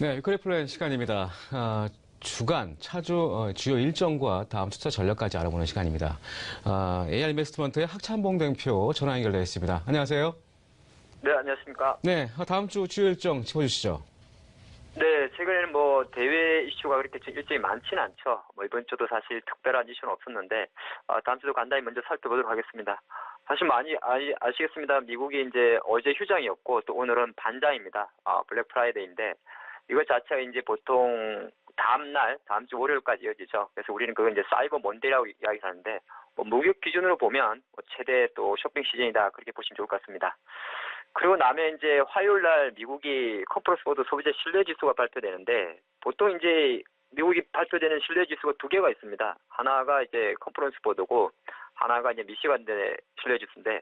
네, 유크레플랜 시간입니다. 주간, 차주, 주요 일정과 다음 투자 전략까지 알아보는 시간입니다. AR 인베스트먼트의 학찬봉 대표 전화 연결되어 있습니다. 안녕하세요. 네, 안녕하십니까. 네, 다음 주 주요 일정 짚어주시죠. 네, 최근에는 뭐 대외 이슈가 그렇게 좀 일정이 많지는 않죠. 뭐 이번 주도 사실 특별한 이슈는 없었는데 다음 주도 간단히 먼저 살펴보도록 하겠습니다. 사실 많이 아시겠습니다. 미국이 이제 어제 휴장이었고 또 오늘은 반장입니다. 블랙 프라이데이인데 이것 자체가 이제 보통 다음 주 월요일까지 이어지죠. 그래서 우리는 그걸 이제 사이버 먼데이라고 이야기하는데 뭐 무역 기준으로 보면 뭐 최대 또 쇼핑 시즌이다 그렇게 보시면 좋을 것 같습니다. 그리고 나면 이제 화요일 날 미국이 컨퍼런스 보드 소비자 신뢰 지수가 발표되는데 보통 이제 미국이 발표되는 신뢰 지수가 두 개가 있습니다. 하나가 이제 컨퍼런스 보드고 하나가 이제 미시간대 신뢰 지수인데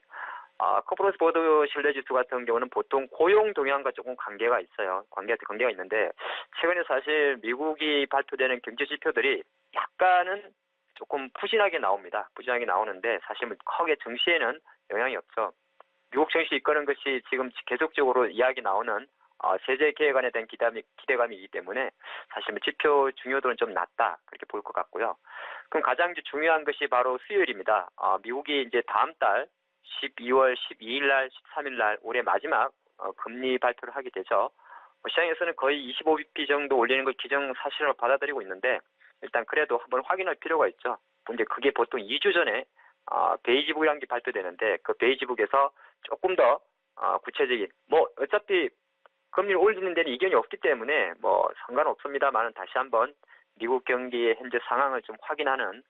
컨퍼런스 보드 신뢰 지수 같은 경우는 보통 고용 동향과 조금 관계가 있어요. 관계가 있는데 최근에 사실 미국이 발표되는 경제 지표들이 약간은 조금 푸신하게 나옵니다. 푸신하게 나오는데 사실 크게 증시에는 영향이 없죠. 미국 증시 이끄는 것이 지금 계속적으로 이야기 나오는 세제 개혁안에 대한 기대감이기 때문에 사실 지표 중요도는 좀 낮다 그렇게 볼 것 같고요. 그럼 가장 중요한 것이 바로 수요일입니다. 미국이 이제 다음 달 12월 12일 날, 13일 날 올해 마지막 금리 발표를 하게 되죠. 시장에서는 거의 25bp 정도 올리는 걸 기정사실로 받아들이고 있는데 일단 그래도 한번 확인할 필요가 있죠. 근데 그게 보통 2주 전에 베이지북이라는 게 발표되는데 그 베이지북에서 조금 더 구체적인 뭐 어차피 금리를 올리는 데는 이견이 없기 때문에 뭐 상관없습니다만은 다시 한번 미국 경기의 현재 상황을 좀 확인하는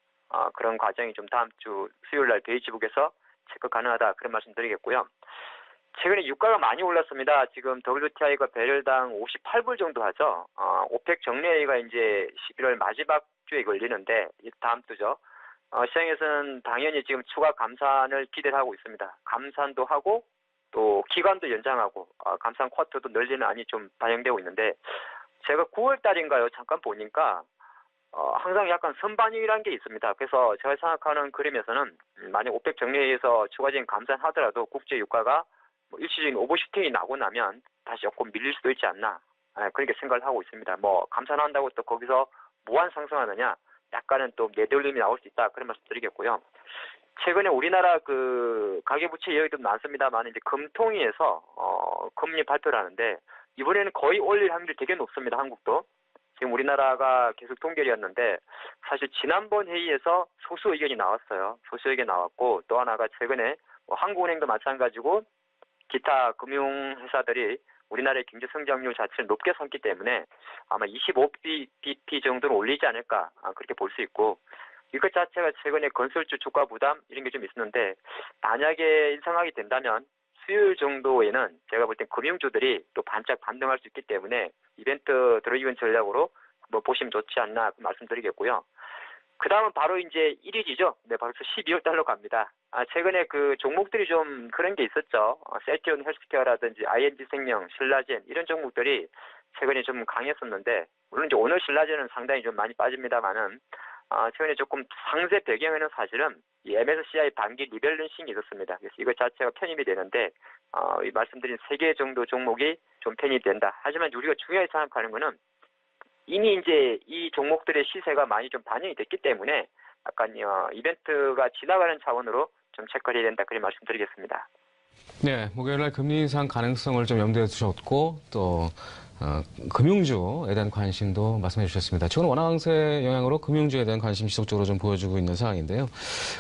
그런 과정이 좀 다음 주 수요일 날 베이지북에서 체크 가능하다 그런 말씀 드리겠고요. 최근에 유가가 많이 올랐습니다. 지금 WTI가 배럴당 58불 정도 하죠. 오펙 정례회의가 이제 11월 마지막 주에 걸리는데 다음 주죠. 시장에서는 당연히 지금 추가 감산을 기대를 하고 있습니다. 감산도 하고 또 기간도 연장하고 감산 쿼터도 늘리는 안이 좀 반영되고 있는데 제가 9월 달인가요? 잠깐 보니까 항상 약간 선반영이라는 게 있습니다. 그래서 제가 생각하는 그림에서는 만약 오펙 정례에서 추가적인 감산하더라도 국제 유가가 뭐 일시적인 오버슈팅이 나고 나면 다시 조금 밀릴 수도 있지 않나 그렇게 생각을 하고 있습니다. 뭐 감산한다고 또 거기서 무한 상승하느냐 약간은 또 내돌림이 나올 수 있다 그런 말씀 드리겠고요. 최근에 우리나라 그 가계부채 이야기도 많습니다만 이제 금통위에서 금리 발표를 하는데 이번에는 거의 올릴 확률이 되게 높습니다. 한국도. 지금 우리나라가 계속 통계였는데 사실 지난번 회의에서 소수 의견이 나왔어요. 소수 의견이 나왔고 또 하나가 최근에 뭐 한국은행도 마찬가지고 기타 금융회사들이 우리나라의 경제 성장률 자체를 높게 삼기 때문에 아마 25bp 정도는 올리지 않을까 그렇게 볼 수 있고 이것 자체가 최근에 건설주 주가 부담 이런 게 좀 있었는데 만약에 인상하게 된다면 수요일 정도에는 제가 볼 땐 금융주들이 또 반짝 반등할 수 있기 때문에 이벤트 드라이브인 전략으로 뭐 보시면 좋지 않나 말씀드리겠고요. 그 다음은 바로 이제 1일이죠. 네, 벌써 12월 달로 갑니다. 최근에 그 종목들이 좀 그런 게 있었죠. 셀티온 헬스케어라든지 ING 생명, 신라젠 이런 종목들이 최근에 좀 강했었는데 물론 이제 오늘 신라젠은 상당히 좀 많이 빠집니다만은 최근에 조금 상세 배경에는 사실은 이 MSCI 반기 리밸런싱이 있었습니다. 그래서 이것 자체가 편입이 되는데 이 말씀드린 3개 정도 종목이 좀 편입이 된다. 하지만 우리가 중요하게 생각하는 거는 이미 이제 이 종목들의 시세가 많이 좀 반영이 됐기 때문에 약간 이벤트가 지나가는 차원으로 좀 체크를 해야 된다 그런 말씀드리겠습니다. 네, 목요일날 금리 인상 가능성을 좀 염두에 두셨고 또 금융주에 대한 관심도 말씀해 주셨습니다. 최근 원화강세 영향으로 금융주에 대한 관심 지속적으로 좀 보여주고 있는 상황인데요.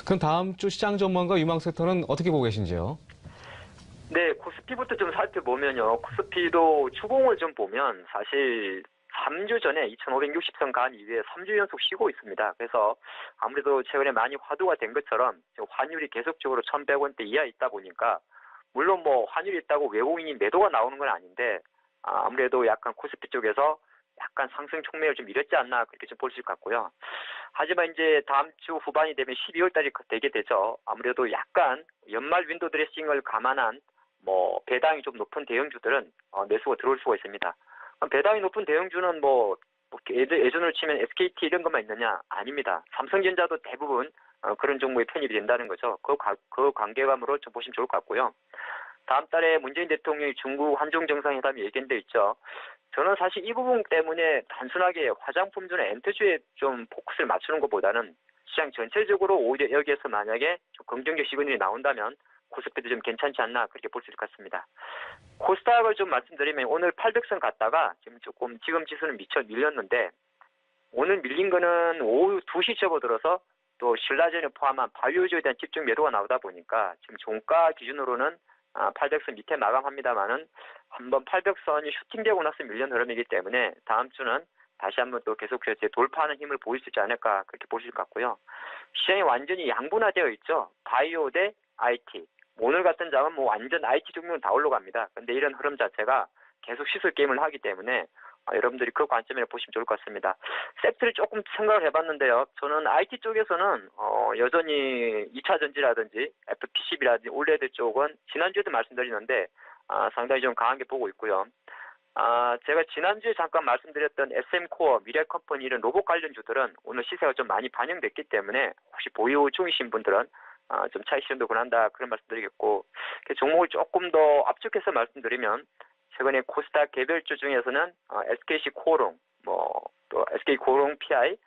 그럼 다음 주 시장 전망과 유망 섹터는 어떻게 보고 계신지요? 네, 코스피부터 좀 살펴보면요. 코스피도 추공을 좀 보면 사실 3주 전에 2560선 간 이후에 3주 연속 쉬고 있습니다. 그래서 아무래도 최근에 많이 화두가 된 것처럼 환율이 계속적으로 1100원대 이하에 있다 보니까 물론 뭐 환율이 있다고 외국인이 매도가 나오는 건 아닌데 아무래도 약간 코스피 쪽에서 약간 상승 촉매를 좀 잃었지 않나 그렇게 좀 볼 수 같고요. 하지만 이제 다음 주 후반이 되면 12월 달이 되게 되죠. 아무래도 약간 연말 윈도우 드레싱을 감안한 뭐 배당이 좀 높은 대형주들은 매수가 들어올 수가 있습니다. 배당이 높은 대형주는 뭐 예전으로 치면 SKT 이런 것만 있느냐? 아닙니다. 삼성전자도 대부분 그런 종목에 편입이 된다는 거죠. 그 관계감으로 좀 보시면 좋을 것 같고요. 다음 달에 문재인 대통령이 중국 한중 정상회담이 예견돼 있죠. 저는 사실 이 부분 때문에 단순하게 화장품주나 엔터주에 좀 포커스를 맞추는 것보다는 시장 전체적으로 오히려 여기에서 만약에 좀 긍정적 시그널이 나온다면 코스피도 좀 괜찮지 않나 그렇게 볼 수 있을 것 같습니다. 코스닥을 좀 말씀드리면 오늘 800선 갔다가 지금 지수는 미쳐 밀렸는데 오늘 밀린 거는 오후 2시 접어들어서 또 신라젠을 포함한 바이오주에 대한 집중 매도가 나오다 보니까 지금 종가 기준으로는 800선 밑에 마감합니다만은 한번 800선이 슈팅되고 나서 밀린 흐름이기 때문에 다음 주는 다시 한번 또 계속해서 돌파하는 힘을 보일 수 있지 않을까 그렇게 보실 것 같고요. 시장이 완전히 양분화되어 있죠. 바이오 대 IT. 오늘 같은 장은 뭐 완전 IT 종목은 다 올라갑니다. 근데 이런 흐름 자체가 계속 시술 게임을 하기 때문에 여러분들이 그 관점에서 보시면 좋을 것 같습니다. 섹터를 조금 생각을 해봤는데요. 저는 IT 쪽에서는 여전히 2차 전지라든지 FPCB라든지 올레드 쪽은 지난주에도 말씀드리는데 상당히 좀 강하게 보고 있고요. 제가 지난주에 잠깐 말씀드렸던 SM코어, 미래컴퍼니 이런 로봇 관련주들은 오늘 시세가 좀 많이 반영됐기 때문에 혹시 보유 중이신 분들은 좀 차익 실현도 권한다 그런 말씀드리겠고 종목을 조금 더 압축해서 말씀드리면 최근에 코스닥 개별주 중에서는 SKC 코오롱, 또 SK 코오롱 PI,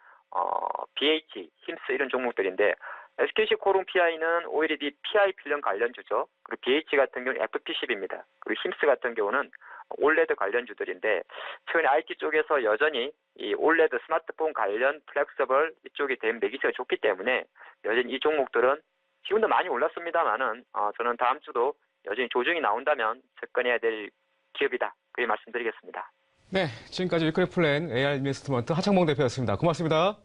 BH, 힘스 이런 종목들인데 SKC 코오롱 PI는 OLED PI 필름 관련주죠. 그리고 BH 같은 경우는 FPCB입니다. 그리고 힘스 같은 경우는 올레드 관련주들인데 최근에 IT 쪽에서 여전히 이 올레드 스마트폰 관련 플렉서블 이쪽에 대한 매기세가 좋기 때문에 여전히 이 종목들은 지금도 많이 올랐습니다만은 저는 다음 주도 여전히 조정이 나온다면 접근해야 될 기업이다. 그렇게 말씀드리겠습니다. 네, 지금까지 위클리 플랜 AR 인베스트먼트 하창봉 대표였습니다. 고맙습니다.